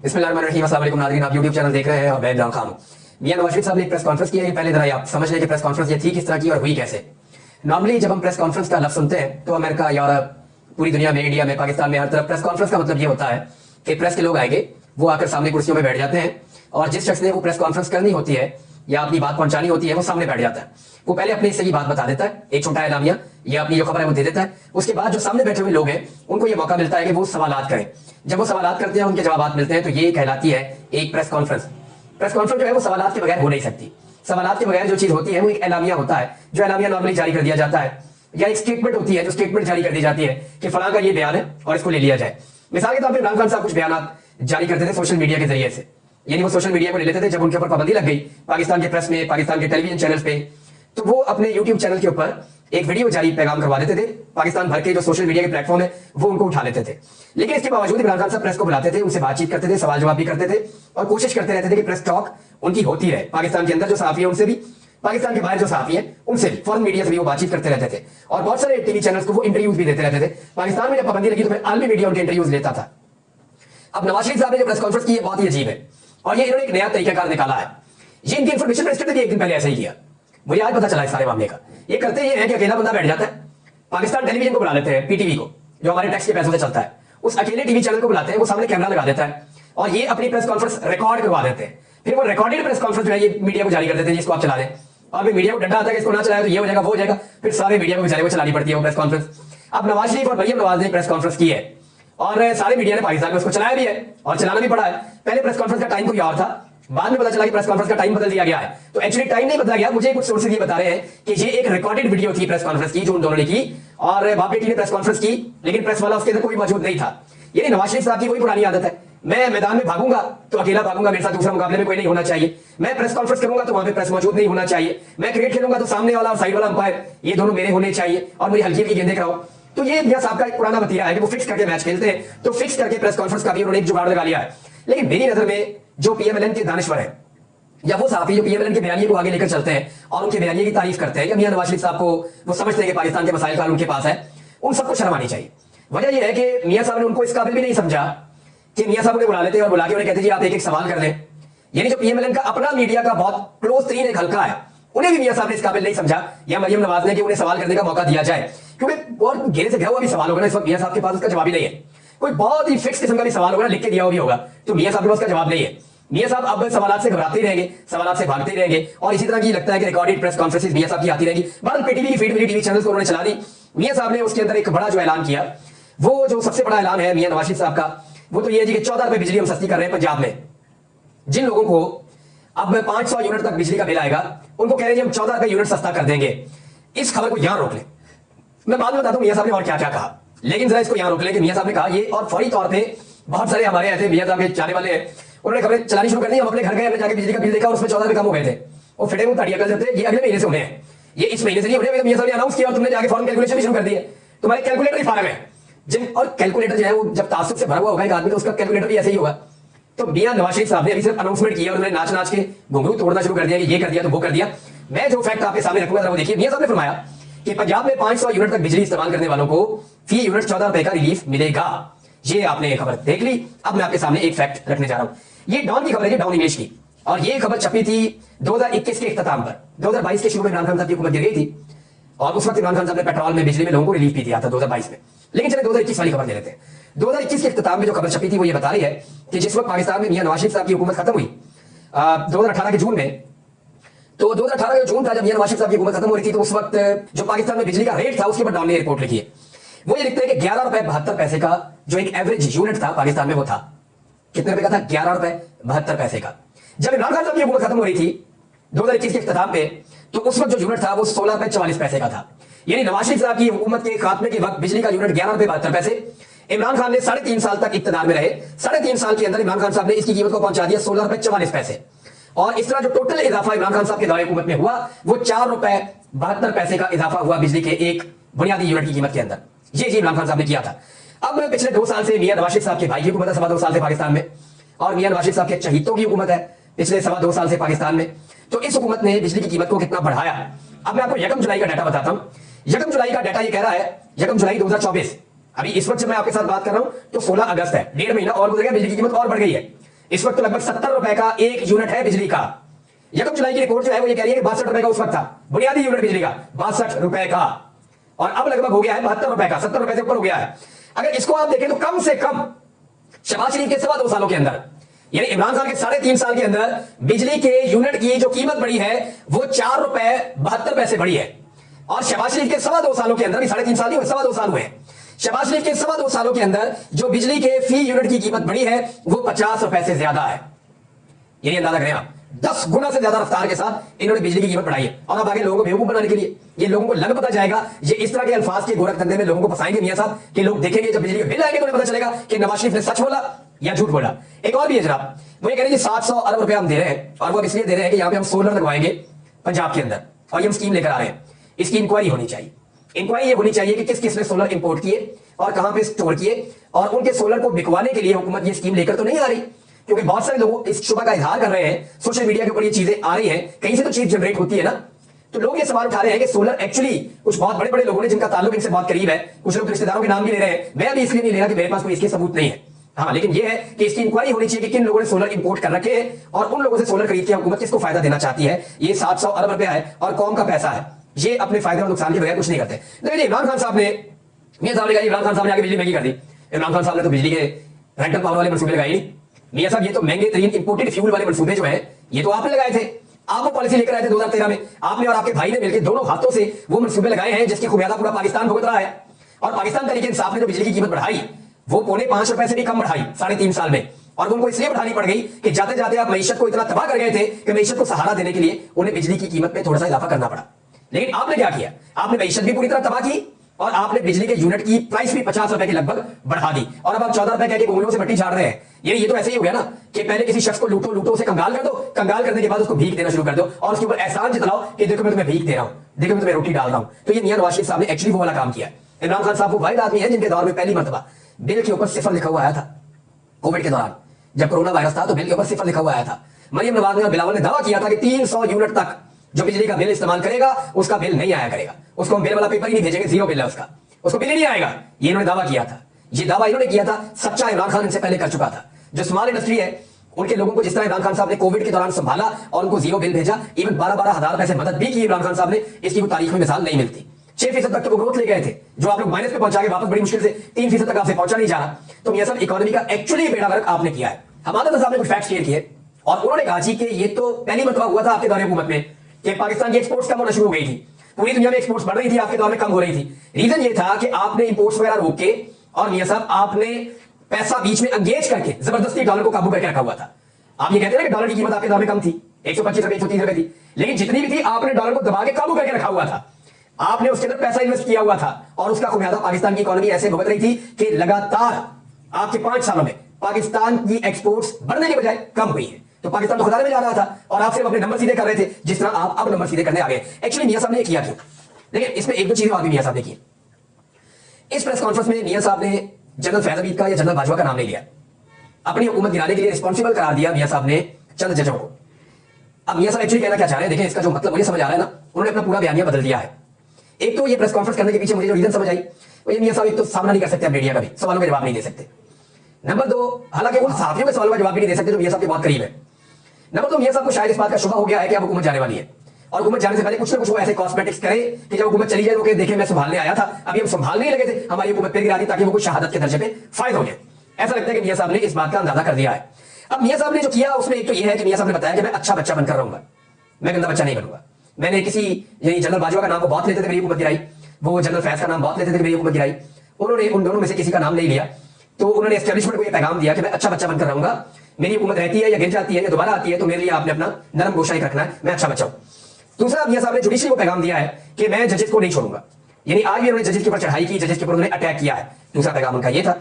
बिस्मिल्लाहिर्रहमानिर्रहीम। अस्सलाम वालेकुम नाज़रीन, आप यूट्यूब चैनल देख रहे हैं और मैं इमरान खान हूँ। मियां नवाज शरीफ साहब ने एक प्रेस कॉन्फ्रेंस की है। पहले जरा आप समझ लें कि प्रेस कॉन्फ्रेंस ये थी किस तरह की और हुई कैसे। नॉर्मली जब हम प्रेस कॉन्फ्रेंस का लफ्ज़ सुनते हैं तो अमेरिका, यूरोप, पूरी दुनिया में, इंडिया में, पाकिस्तान में, हर तरफ प्रेस कॉन्फ्रेंस का मतलब ये होता है कि प्रेस के लोग आएंगे, वो आकर सामने कुर्सियों में बैठ जाते हैं और जिस शख्स ने वो प्रेस कॉन्फ्रेंस करनी होती है या अपनी बात पहुंचानी होती है वो सामने बैठ जाता है। वो पहले अपने हिस्से की बात बता देता है, एक छोटा एलामिया या अपनी जो खबर है वो दे देता है। उसके बाद जो सामने बैठे हुए लोग हैं उनको ये मौका मिलता है कि वो सवालात करें। जब वो सवालात करते हैं, उनके जवाब मिलते हैं, तो ये कहलाती है एक प्रेस कॉन्फ्रेंस। प्रेस कॉन्फ्रेंस जो है वो सवालात के बगैर हो नहीं सकती। सवालात के बगैर जो चीज होती है वो एक एलामिया होता है, जो एलामिया नॉर्मली जारी कर दिया जाता है, या एक स्टेटमेंट होती है जो स्टेटमेंट जारी कर दी जाती है कि फलां का ये बयान है और इसको ले लिया जाए। मिसाल के तौर पर इमरान खान साहब कुछ बयान जारी करते थे सोशल मीडिया के जरिए से, यानी वो सोशल मीडिया को ले लेते थे। जब उनके ऊपर पाबंदी लग गई पाकिस्तान के प्रेस में, पाकिस्तान के टेलीविजन चैनल पे, तो वो अपने यूट्यूब चैनल के ऊपर एक वीडियो जारी पैगाम करवा देते थे। पाकिस्तान भर के जो सोशल मीडिया के प्लेटफॉर्म है वो उनको उठा लेते थे। लेकिन इसके बावजूद इमरान खान साहब प्रेस को बुलाते थे, उनसे बातचीत करते थे, सवाल जवाब भी करते थे और कोशिश करते रहते थे कि प्रेस टॉक उनकी होती रहे। पाकिस्तान के अंदर जो सहाफी है उनसे भी, पाकिस्तान के बाहर जो सहाफी है उनसे भी, फॉरेन मीडिया से भी वो बातचीत करते रहते थे और बहुत सारे टीवी चैनल्स को वो इंटरव्यूज भी देते रहते थे। पाकिस्तान में जब पाबंदी लगी तो फिर आलमी मीडिया उनके इंटरव्यूज लेता था। अब नवाज शरीफ साहब ने जो प्रेस कॉन्फ्रेंस की है बहुत ही अजीब है और ये इन्होंने एक नया तरीकाकार निकाला है। ये इनकी इन्फॉर्मेशन मिनिस्टर ने भी एक दिन पहले ऐसा ही किया, मुझे आज पता चला इस सारे मामले का। ये करते ये है कि अकेला बंदा बैठ जाता है, पाकिस्तान टेलीविजन को बुला लेते हैं, पीटीवी को, जो हमारे टैक्स के पैसों से चलता है, उस अकेले टीवी चैनल को बुलाते हैं, वो सामने कैमरा लगा देता है और ये अपनी प्रेस कॉन्फ्रेंस रिकॉर्ड करवा देते हैं। फिर वो रिकॉर्डेड प्रेस कॉन्फ्रेंस जो है ये मीडिया को जारी कर देते हैं, जिसको आप चला दें, और फिर मीडिया को डंडा आता है कि इसको ना चलाए तो ये हो जाएगा, वो हो जाएगा, फिर सारे मीडिया को बेचारे को चलानी पड़ती है वो प्रेस कॉन्फ्रेंस। अब नवाज शरीफ और मरियम नवाज ने प्रेस कॉन्फ्रेंस की है और सारे मीडिया ने पाकिस्तान में उसको चलाया भी है और चलाना भी पड़ा है। पहले प्रेस कॉन्फ्रेंस का टाइम कोई और था, बाद में पता चला कि प्रेस कॉन्फ्रेंस का टाइम बदल दिया गया है। तो एक्चुअली टाइम नहीं बदला गया, मुझे कुछ सोर्सेज ये बता रहे हैं कि ये एक रिकॉर्डेड वीडियो थी प्रेस कॉन्फ्रेंस की जो उन दोनों ने की और बाप बेटी ने प्रेस कॉन्फ्रेंस की, लेकिन प्रेस वाला उसके अंदर कोई मौजूद नहीं था। ये नवाज शरीफ साहब की वही पुरानी आदत है, मैं मैदान में भागूंगा तो अकेला भागूंगा, मेरे साथ दूसरा मुकाबले में कोई नहीं होना चाहिए। मैं प्रेस कॉन्फ्रेंस करूंगा तो वहां पे प्रेस मौजूद नहीं होना चाहिए। मैं क्रिकेट खेलूंगा तो सामने वाला और साइड वाला अंपायर ये दोनों मेरे होने चाहिए और मुझे हल्की हल्की गेंदें कराओ। तो ये मियां साहब का एक पुराना वतीरा है कि वो फिक्स करके मैच खेलते हैं, तो फिक्स करके प्रेस कॉन्फ्रेंस का भी उन्होंने एक जुगाड़ लगा लिया है। लेकिन मेरी नजर में जो पीएमएलएन के दानिश्वर है या वो साहब जो पीएमएलएन के बयानिए को आगे लेकर चलते हैं और उनके बयानिए की तारीफ करते हैं, या मियां नवाज शरीफ साहब को वो समझते हैं कि पाकिस्तान के मसाइल का उनके पास है, उन सबको शर्म आनी चाहिए। वजह यह है कि मियां साहब ने उनको इस काबिल भी नहीं समझा कि मियां साहब ने बुला लेते और बुला के उन्हें कहते जी आप एक एक सवाल कर लें। यानी जो पीएमएलएन का अपना मीडिया का बहुत क्लोज तरीन एक हल्का है, उन्हें भी मियां साहब ने इस काबिल नहीं समझा या मरियम नवाज ने कि उन्हें सवाल करने का मौका दिया जाए, क्योंकि बहुत घेरे से घिरा हुआ भी सवाल होगा ना इस वक्त मियां साहब के पास, उसका जवाब ही नहीं है। कोई बहुत ही फिक्स किस्म का भी सवाल होगा, लिख के दिया हुआ भी होगा, तो मियां साहब के पास उसका जवाब नहीं है। मियां साहब अब सवालात से घबराते ही रहेंगे, सवालात से भागते ही रहेंगे और इसी तरह की लगता है कि रिकॉर्डेड प्रेस कॉन्फ्रेंसेस मियां साहब की आती रहेगी। बहरहाल पीटीवी की फीड मिली, टीवी चैनल्स को उन्होंने चला दी। मियां साहब ने उसके अंदर एक बड़ा जो ऐलान किया, वो जो सबसे बड़ा ऐलान है मियां नवाज शरीफ साहब का, वो तो ये जी कि 14 रुपए बिजली हम सस्ती कर रहे हैं पंजाब में। जिन लोगों को अब 500 यूनिट तक बिजली का बिल आएगा उनको कह रहे हैं हम 14 रुपए यूनिट सस्ता कर देंगे। इस खबर को यहां रोक ले, मैं बाद में बताता हूं मियां साहब ने और क्या क्या कहा, लेकिन जरा इसको यहां रोक ले कि मियां साहब ने कहा ये, और फौरी तौर पे बहुत सारे हमारे ऐसे मियां साहब के चाहने वाले हैं, उन्होंने खबरें चलानी शुरू कर दी। हम अपने घर गए, हमने जाके बिजली का बिल देखा और उसमें 14 रुपए कम हो गए थे। वो फिटे मुंह ताड़ियां कर देते, ये अगले महीने से होने हैं, ये इस महीने से नहीं होने। मियां साहब ने अनाउंस किया और तुमने जाके फौरन कैलकुलेशन भी शुरू कर दी है, तुम्हारे कैलकुलेटर ही फारग है जिन, और कैलकुलेटर जो है वो जब तासुब से भरा हुआ होगा एक आदमी तो उसका कैलकुलेटर भी ऐसे ही होगा। तो मियां नवाज शरीफ साहब ने अभी सिर्फ अनाउंसमेंट किया और उन्होंने नाच नाच के घुंघरू तोड़ना शुरू कर दिया कि ये कर दिया तो वो कर दिया। मैं जो फैक्ट आपके सामने रखूंगा वो देखिए। मियां साहब ने फरमाया कि पंजाब में 500 यूनिट तक बिजली इस्तेमाल करने वालों को फी यूनिट 14 रुपए का रिलीफ मिलेगा। ये आपने खबर देख ली। अब मैं आपके सामने एक फैक्ट रखने जा रहा हूं। ये डॉन की खबर है, डॉन इमेज की, और ये खबर छपी थी 2021 के इख्तिताम पर। 2022 के शुरू में इमरान खान साहब की हुकूमत गिर गई थी और उस वक्त इमरान खान साहब ने पेट्रोल में, बिजली में लोगों को रिलीफ भी दिया था 2022 में। लेकिन चले 2021 वाली खबर ले लेते हैं। 2021 के इख्तिताम में जो खबर छपी थी वो ये बता रही है कि जिस वक्त पाकिस्तान में मियां नवाज शरीफ साहब की हुकूमत खत्म हुई 2018 के जून में, तो 2018 का जून था जब मियां नवाज शरीफ साहब की हुकूमत खत्म हो रही थी, तो उस वक्त जो पाकिस्तान में बिजली का रेट था उसके ऊपर डॉन ने रिपोर्ट लिखी है। वो ये लिखते हैं कि 11 रुपए 72 पैसे का जो एक एवरेज यूनिट था पाकिस्तान में, वो था कितने रुपए का था? 11 रुपए 72 पैसे का। जब इमरान खान साहब की हुकूमत खत्म हो रही थी 2021 के इख्तिताम पे, तो उस वक्त जो यूनिट था वो 16 रुपए 44 पैसे का था। यानी नवाज शरीफ साहब की हुकूमत के खात्मे के वक्त बिजली का यूनिट 11 रुपए 72 पैसे। इमरान खान ने 3.5 साल तक इख्तियार में रहे, 3.5 साल के अंदर इमरान खान साहब ने इसकी कीमत को पहुंचा दिया 16 रुपए 44 पैसे। और इस तरह जो टोटल इजाफा इमरान खान साहब के दौरे हुकूमत में हुआ वो 4 रुपए 72 पैसे का इजाफा हुआ बिजली के एक बुनियादी यूनिट की कीमत के अंदर। ये इमरान खान साहब ने किया था। अब पिछले 2 साल से मियां नवाज शरीफ साहब के भाई की हुकूमत है, 2.25 साल से पाकिस्तान में, और मियां नवाज शरीफ साहब के चहीतों की हुकूमत है पिछले 2.25 साल से पाकिस्तान में। तो इस हुकूमत ने बिजली की कीमत को कितना बढ़ाया। अब मैं आपको 1 जुलाई का डाटा बताता हूं। 1 जुलाई का डाटा ये कह रहा है, 1 जुलाई 2024, अभी इस वक्त जब मैं आपके साथ बात कर रहा हूं तो 16 अगस्त है, 1.5 महीना और गुजर गया, बिजली की कीमत और बढ़ गई है। इस वक्त तो लगभग 70 रुपए का एक यूनिट है बिजली का। यकम जुलाई की रिपोर्ट जो है वो ये कह रही है कि 62 रुपए का उस वक्त था बुनियादी यूनिट बिजली का, 62 रुपए का, और अब लगभग हो गया है 72 रुपए का, 70 रुपए से ऊपर हो गया है। अगर इसको आप देखें तो कम से कम शहबाज शरीफ के 2.25 सालों के अंदर, यानी इमरान खान के 3.5 साल के अंदर बिजली के यूनिट की जो कीमत बढ़ी है वो 4 रुपए 72 पैसे बढ़ी है। और शहबाज शरीफ के 2.25 सालों के अंदर, भी 3.5 साल नहीं हुए, 2.25 साल हुए, शहबाज शरीफ के 2.25 सालों के अंदर जो बिजली के फी यूनिट की कीमत बढ़ी है वो 50 रुपए से ज्यादा है। यानी अंदाजा करें आप, 10 गुना से ज्यादा रफ्तार के साथ इन्होंने बिजली की कीमत बढ़ाई है। और अब आगे लोगों को बेवकूफ बनाने के लिए ये लोगों को लग पता जाएगा, ये इस तरह के अल्फाज के गोरख धंधे में लोगों को फंसाएंगे मियां साहब कि लोग देखेंगे जब बिजली के बिल आएंगे तो उन्हें पता चलेगा कि नवाज शरीफ ने सच बोला या झूठ बोला। एक और भी है जनाब, वो ये कह रहे हैं 700 अरब रुपए हम दे रहे हैं, और वो इसलिए दे रहे हैं कि यहां पे हम सोलर लगवाएंगे पंजाब के अंदर, और ये हम स्कीम लेकर आ रहे हैं। इसकी इंक्वायरी होनी चाहिए। इंक्वायरी ये होनी चाहिए कि किस किस ने सोलर इंपोर्ट किए और कहां पे स्टोर किए, और उनके सोलर को बिकवाने के लिए हुकूमत ये स्कीम लेकर तो नहीं आ रही, क्योंकि बहुत सारे लोग इस शुबा का इजहार कर रहे हैं, सोशल मीडिया के ऊपर ये चीजें आ रही हैं, कहीं से तो चीज जनरेट होती है ना। तो लोग ये सवाल उठा रहे हैं कि सोलर एक्चुअली कुछ बहुत बड़े बड़े लोगों ने जिनका ताल्लुक इनसे बहुत करीब है, कुछ लोग रिश्तेदारों के नाम भी ले रहे हैं, मैं अभी इसलिए नहीं ले रहा कि मेरे पास कोई इसके सबूत नहीं है। हाँ, लेकिन ये है कि इसकी इंक्वायरी होनी चाहिए कि किन लोगों ने सोलर इंपोर्ट कर रखे हैं और उन लोगों से सोलर खरीद के हुकूमत किसको फायदा देना चाहती है। ये 700 अरब रुपया है और कौम का पैसा है, ये अपने फायदे और नुकसान के बगैर कुछ नहीं करते। देखिए इमरान खान साहब ने, मियां साहब ने कहा इमरान खान साहब ने आगे बिजली महंगी कर दी। इमरान खान साहब ने तो बिजली के रेंटल पावर वाले मंसूबे लगाए नहीं। मियां साहब ये तो महंगे तरीन इंपोर्टेड फ्यूल वाले मंसूबे जो है ये तो आपने लगाए थे, आप वो पॉलिसी लेकर आए थे 2013 में, आपने और आपके भाई ने मिलकर दोनों हाथों से वो मंसूबे लगाए हैं जिसकी खुमियादा पूरा पाकिस्तान भुगत रहा है। और पाकिस्तान तरीके इंसाफ ने जो बिजली की कीमत बढ़ाई वो 4.5 रुपए से भी कम बढ़ाई 3.5 साल में, और उनको इसलिए बढ़ानी पड़ गई कि जाते जाते आप मईशत को इतना तबाह कर गए थे कि मईशत को सहारा देने के लिए उन्हें बिजली की कीमत में थोड़ा सा इजाफा करना पड़ा। लेकिन आपने क्या किया, आपने मईशत भी पूरी तरह तबाह की और आपने बिजली के यूनिट की प्राइस भी 50 रुपए की लगभग बढ़ा दी, और अब आप 14 रुपए कह के उंगलियों से मट्टी झाड़ रहे हैं। ये तो ऐसे ही हो गया ना कि पहले किसी शख्स को लूटो लूटो उसे कंगाल कर दो, कंगाल करने के बाद उसको भीख देना शुरू कर दो और उसके ऊपर एहसान जताओ कि देखो मैं तुम्हें भीख दे रहा हूं, देखो मैं तुम्हें रोटी डाल रहा हूं। तो ये मियां नवाज शरीफ साहब ने एक्चुअली वो वाला काम किया। इमरान खान साहब वो वाहिद आदमी है जिनके दौर में पहली मरतबा बिल के ऊपर सिफर लिखा हुआ आया था। कोविड के दौरान जब कोरोना वायरस था तो बिल के ऊपर सिफर लिखा हुआ आया था। मरियम नवाज ने और बिलावल ने दावा किया था कि 300 यूनिट तक जो बिजली का बिल इस्तेमाल करेगा उसका बिल नहीं आया करेगा, उसको हम बिल वाला पेपर ही नहीं भेजेंगे, जीरो बिल है उसका, उसको बिल ही नहीं आएगा। ये इन्होंने दावा किया था, ये दावा इन्होंने किया था, सच्चा इमरान खान इनसे पहले कर चुका था। जो स्मॉल इंडस्ट्री है उनके लोगों को जिस तरह इमरान खान साहब ने कोविड के दौरान संभाला और उनको जीरो बिल भेजा, इवन 12-12 हजार रुपए से मदद भी की इमरान खान साहब ने, इसकी वो तारीख में मिसाल नहीं मिलती। 6% तक तो वो ग्रोथ ले गए थे जो आप लोग माइनस पे पहुंचा के वापस बड़ी मुश्किल से 3% तक आपसे पहुंचा नहीं जा रहा। तो मियां साहब इकोनॉमी का एक्चुअली बेड़ा गर्क आपने किया है। हमारे साहब ने कुछ फैक्ट्स शेयर किए और उन्होंने कहा जी कि ये तो पहली मरतबा हुआ था आपके दौरे हुकूमत में कि पाकिस्तान की एक्सपोर्ट्स कम होना शुरू हो गई थी, पूरी दुनिया में एक्सपोर्ट्स बढ़ रही थी, आपके दौर में कम हो रही थी। रीजन ये था कि आपने इंपोर्ट्स वगैरह रोक के और मियां साहब आपने पैसा बीच में एंगेज करके जबरदस्ती डॉलर को काबू करके रखा हुआ था। आप ये कहते हैं कि डॉलर की कीमत आपके दौर में कम थी, 125 रुपए 130 रुपए थी, लेकिन जितनी भी थी आपने डॉलर को दबा के काबू करके रखा हुआ था, आपने उसके अंदर पैसा इन्वेस्ट किया हुआ था और उसका खुमियादा पाकिस्तान की इकोनॉमी ऐसे भुगत रही थी कि लगातार आपके 5 सालों में पाकिस्तान की एक्सपोर्ट्स बढ़ने के बजाय कम हुई है। तो पाकिस्तान तो खतरे में जा रहा था और आप सिर्फ अपने नंबर सीधे कर रहे थे, जिस तरह आप अब नंबर सीधे करने आ गए। एक्चुअली मियां साहब ने किया क्यों, लेकिन इसमें एक दो चीजें और भी मियां साहब ने की। इस प्रेस कॉन्फ्रेंस में मियां साहब ने जनरल फैज हमीद का या जनरल बाजवा का नाम नहीं लिया, अपनी हुकूमत गिराने के लिए रिस्पॉन्सिबल करार दिया मियां साहब ने चंद जजों को। अब मियां साहब एक्चुअली कहना क्या चाह रहे हैं, देखिए इसका जो मतलब मुझे समझ आ रहा है ना, उन्होंने अपना पूरा बयानिया बदल दिया है। एक तो ये प्रेस कॉन्फ्रेंस करने के पीछे मुझे जो रीजन समझ आई वो ये मियां साहब एक तो सामना नहीं कर सकते मीडिया का भी, सवालों का जवाब नहीं दे सकते। नंबर 2, हालांकि उन सहाफियों के सवालों का जवाब भी नहीं दे सकते जो मियां साहब के बहुत करीब है। नंबर 2, मियां साहब को शायद इस बात का शुबा हो गया है कि अब हुकूमत जाने वाली है और हुकूमत जाने से पहले कुछ ना कुछ वो ऐसे कॉस्मेटिक्स करे कि जब हुकूमत चली जाए तो देखें मैं संभालने आया था, अभी हम संभालने ही लगे थे, हमारी हुकूमत फिर गिरा दी ताकि वो कुछ शहादत के दर्जे पे फायद हो जाए। ऐसा लगता है कि मियां साहब ने इस बात का अंदाजा कर दिया है। अब मियां साहब ने जो किया उसमें एक तो ये है कि मियां साहब ने बताया कि मैं अच्छा बच्चा बनकर रहूंगा, मैं गंदा बच्चा नहीं बनूंगा। मैंने किसी यानी जनरल बाजवा का नाम वो बहुत लेते थे, मेरी हुकूमत गिराई, वो जनरल फैज का नाम बहुत लेते थे, मेरी हुकूमत गिराई। उन्होंने उन दोनों में से किसी का नाम नहीं लिया, तो उन्होंने एस्टेब्लिशमेंट को ये पैगाम दिया कि मैं अच्छा बच्चा बनकर रहूंगा, मेरी हुकूमत रहती है या गिर जाती है या दोबारा आती है तो मेरे लिए आपने अपना नरम गोशा ही रखना है, मैं अच्छा बच्चा हूं। दूसरा, मियां साहब ने जुडिशरी को पैगाम दिया है कि मैं जजेस को नहीं छोड़ूंगा, यानी आज भी उन्होंने जजेस के ऊपर चढ़ाई की, जजेस के ऊपर उन्होंने अटैक किया है, दूसरा पैगाम उनका ये था।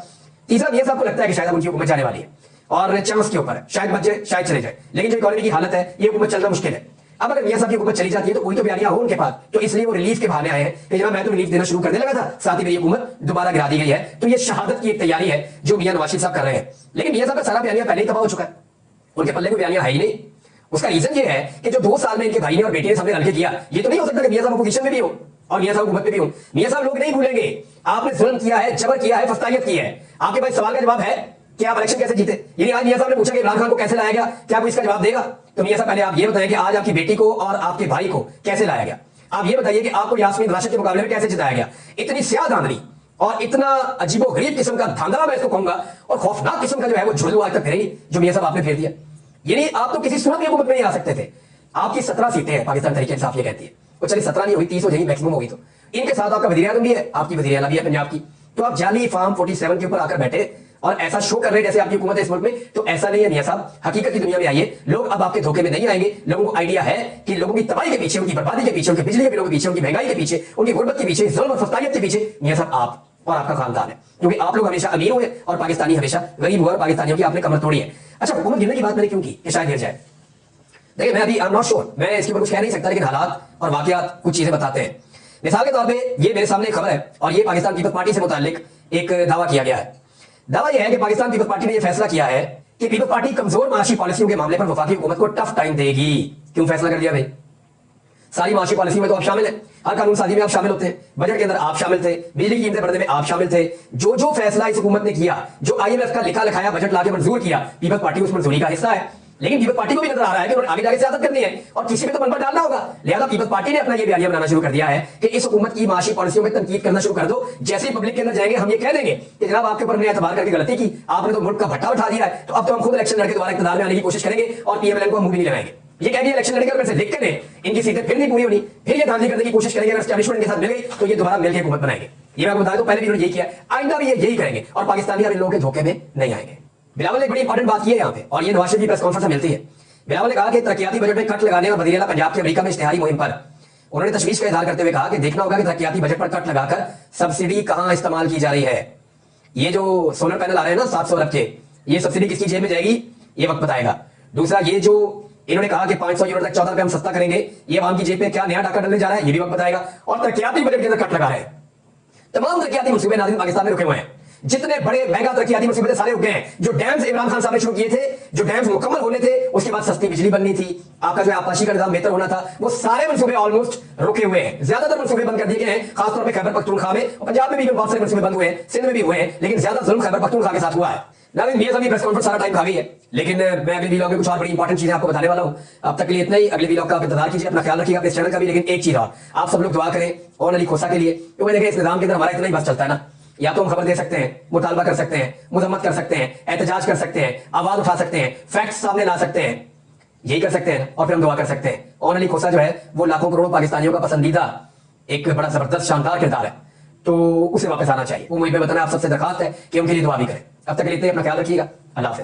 तीसरा, मियां साहब को लगता है कि शायद उनकी हुकूमत जाने वाली है और चांस के ऊपर है, शायद बच जाए शायद चले जाए, लेकिन जो इकोनॉमी की हालत है ये हुकूमत चलना मुश्किल है। अब अगर मियां साहब की हुकूमत चली जाती है तो कोई तो बयानियां हो उनके पास, तो इसलिए वो रिलीफ के बहाने आए हैं कि जनाब मैं तो रिलीफ देना शुरू करने लगा था, साथ ही मेरी हुकूमत दोबारा गिरा दी गई है। तो ये शहादत की एक तैयारी है जो मियां नवाज शरीफ साहब कर रहे हैं। लेकिन मियां साहब का सारा बयानिया पहले ही तबाह हो चुका है, उनके पल्ले को बयानिया है ही नहीं। उसका रीजन ये है कि जो 2 साल में इनके भाई ने और बेटी ने सामने रल के किया, ये तो नहीं हो सकता कि मियां साहब अपोजिशन में भी हो और मियां साहब हुकूमत में भी हो। मियां साहब लोग नहीं भूलेंगे, आपने जुल्म किया है, जबर किया है, फस्तायत की है, आपके पास सवाल का जवाब है कि आप इलेक्शन कैसे जीते। यानी आज मियां साहब ने पूछा कि इमरान खान को कैसे लाया गया, क्या कोई इसका जवाब देगा? तो मियां साहब पहले आप ये बताएं कि आज आपकी बेटी को और आपके भाई को कैसे लाया गया। आप ये बताइए कि आपको यास्मीन राशिद के मुकाबले में कैसे जिताया गया। इतनी स्याह धांधली और इतना अजीबोगरीब किस्म का धांधला मैं इसको कहूंगा, और खौफनाक किस्म का जो है वो झुल्लू आज तक फिरेगी जो मियां साहब आपने फेर दिया। यानी आप तो किसी सूरत में हुकूमत में नहीं आ सकते थे। आपकी 17 सीटें हैं, पाकिस्तान तहरीक इंसाफ ये कहती है, और चलिए 17 नहीं हुई, 30 हो जाएगी मैक्सिमम होगी। तो इनके साथ आपका वज़ीर आज़म भी है, आपकी वज़ीर आला भी है पंजाब की। तो आप जाली फार्म 47 के ऊपर आकर बैठे और ऐसा शो कर रहे हैं जैसे आपकी हुकूमत है इस मुल्क में। तो ऐसा नहीं है मियां साहब, हकीकत की दुनिया में आइए। लोग अब आपके धोखे में नहीं आएंगे। लोगों को आइडिया है कि लोगों की तबाही के पीछे, उनकी बर्बादी के पीछे, उनके बिजली के बिलों के पीछे, उनकी महंगाई के पीछे, उनकी गुर्बत के पीछे, जुल्म और फस्तानियत के पीछे मियां साहब आप और आपका खानदान है। क्योंकि आप लोग हमेशा अमीर हुए और पाकिस्तानी हमेशा गरीब हुए, और पाकिस्तानियों की आपने कमर तोड़ी है। अच्छा, हुकूमत गिरने की बात मैंने क्यों की कि शायद गिर जाए। देखिए, मैं अभी आई एम नॉट श्योर, मैं इसके ऊपर कुछ कह नहीं सकता, लेकिन हालात और वाकयात कुछ चीजें बताते हैं। मिसाल के तौर पे ये मेरे सामने खबर है, और ये पाकिस्तान पीपल्स पार्टी से मुताल्लिक एक दावा किया गया है। दावा यह है कि पाकिस्तान पीपल्स पार्टी ने यह फैसला किया है कि पीपल्स पार्टी कमजोर माशी पॉलिसियों के मामले पर वफाकी हुकूमत को टफ टाइम देगी। क्यों फैसला कर लिया भाई? सारी माशी पॉलिसी में तो आप शामिल हैं, हर कानून साजी में आप शामिल होते हैं, बजट के अंदर आप शामिल थे, बिजली की कीमतें बढ़ने में आप शामिल थे। जो जो फैसला इस हुकूमत ने किया, जो IMF का लिखा लिखाया बजट लाके मंजूर किया, पीपल्स पार्टी उस मंजूरी का हिस्सा है। लेकिन पीपल्स पार्टी को भी नजर आ रहा है कि उन्होंने आगे जाके सियासत करनी है और किसी पे तो मन पर डालना होगा। लिहाजा पीपल्स पार्टी ने अपना ये बयानिया बनाना शुरू कर दिया है कि इस हुकूमत की माशी पॉलिसियों में तनकीद करना शुरू कर दो। जैसे ही पब्लिक के अंदर जाएंगे, हम ये कह देंगे कि जनाब आपके ऊपर हमने एतबार करके गलती की, आपने तो मुल्क का भट्टा उठा दिया है, तो अब तो हम खुद इलेक्शन लड़के दोबारा इक़्तिदार में आने की कोशिश करेंगे और PMLN को हम मुंह भी नहीं लगाएंगे। ये कह दिया इलेक्शन लड़के, और मेरे से लिख के दें इनकी सीटें फिर नहीं पूरी होनी, फिर ये धांधली करने की कोशिश करेंगे। अगर एस्टैब्लिशमेंट के साथ मिल गई तो ये दोबारा मिलकर हुकूमत बनाएंगे। ये मैं आपको बता दूं, पहले भी उन्होंने यही किया, आइंदा भी ये यही करेंगे, और पाकिस्तानी अब इन लोगों के धोखे में नहीं आएंगे। बिलावल ने एक बड़ी इंपॉर्टेंट बात की है यहाँ पे, और ये नवाज शरीफ की प्रेस कॉन्फ्रेंस में मिलती है। बिलावल ने कहा कि तरक्याती बजट में कट लगाने और वज़ीर आला पंजाब की अमेरिका में इश्तिहारी मुहिम पर उन्होंने तशवीश का इजहार करते हुए कहा कि देखना होगा कि तरक्याती बजट पर कट लगाकर सब्सिडी कहां इस्तेमाल की जा रही है। ये जो सोलर पैनल आ रहे हैं ना 700 अरब के, ये सब्सिडी किसकी जेब में जाएगी ये वक्त बताएगा। दूसरा, ये जो इन्होंने कहा कि 500 यूरो तक 14 रुपए हम सस्ता करेंगे, ये आवाम की जेब में क्या नया टाका डलने जा रहा है ये भी वक्त बताएगा। और तरक्याती बजट के अंदर कट लगा रहे हैं। तमाम तरक्याती मंसूबे नाज़रीन पाकिस्तान में रुके हुए हैं। जितने बड़े मेगा तरक्याती मंसूबे सारे रुके हैं। जो डैम्स इमरान खान साहब ने शुरू किए थे, जो डैम्स मुकम्मल होने थे, उसके बाद सस्ती बिजली बननी थी, आपका जो आपाशी का निजाम बेहतर होना था, वो सारे मंसूबे ऑलमोस्ट रुके हुए हैं। ज्यादातर मंसूबे बंद कर दिए गए हैं, खासतौर पर खैबर पख्तूनख्वा में, और पंजाब में भी बहुत सारे मंसूबे बंद हुए हैं, सिंध में भी हुए हैं, लेकिन ज्यादा जुल्म खैबर पख्तूनख्वा के साथ हुआ है। नाज़रीन, मियां साहब की प्रेस कॉन्फ्रेंस सारा टाइम खा गई है, लेकिन मैं अगले वीलॉग में कुछ और बड़ी इंपॉर्टेंट चीजें आपको बताने वाला हूं। अब तक के लिए इतना ही। अगले वीलॉग का आप इंतजार कीजिए, अपना ख्याल रखिएगा, अपने चैनल का भी। लेकिन एक चीज और, आप सब लोग दुआ करें और अली खोसा के लिए, क्योंकि देखिए इस निजाम के अंदर हमारा इतना ही बस चलता है ना, या तो हम खबर दे सकते हैं, मुतालबा कर सकते हैं, मुजम्मत कर सकते हैं, एहतजाज कर सकते हैं, आवाज उठा सकते हैं, फैक्ट्स सामने ला सकते हैं, यही कर सकते हैं, और फिर हम दुआ कर सकते हैं। और अली खोसा जो है वो लाखों करोड़ों पाकिस्तानियों का पसंदीदा एक बड़ा जबरदस्त शानदार किरदार है, तो उसे वापस आना चाहिए। वो मुझे वतन आप सबसे दरखास्त है कि उनके लिए दुआ भी करें। अब तक के लिए अपना ख्याल रखिएगा। अल्लाह हाफ़िज़।